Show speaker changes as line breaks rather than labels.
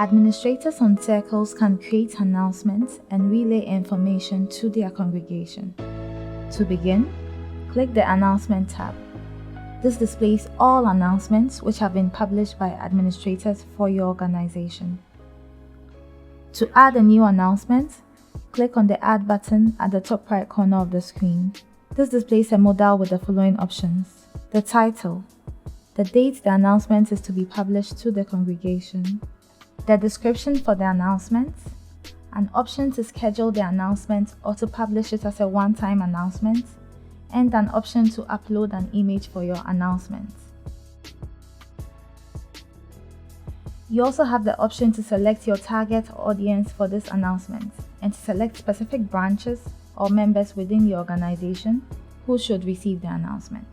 Administrators on circles can create announcements and relay information to their congregation. To begin, click the Announcement tab. This displays all announcements which have been published by administrators for your organization. To add a new announcement, click on the Add button at the top right corner of the screen. This displays a modal with the following options: the title, the date the announcement is to be published to the congregation, the description for the announcement, an option to schedule the announcement or to publish it as a one-time announcement, and an option to upload an image for your announcement. You also have the option to select your target audience for this announcement and to select specific branches or members within your organization who should receive the announcement.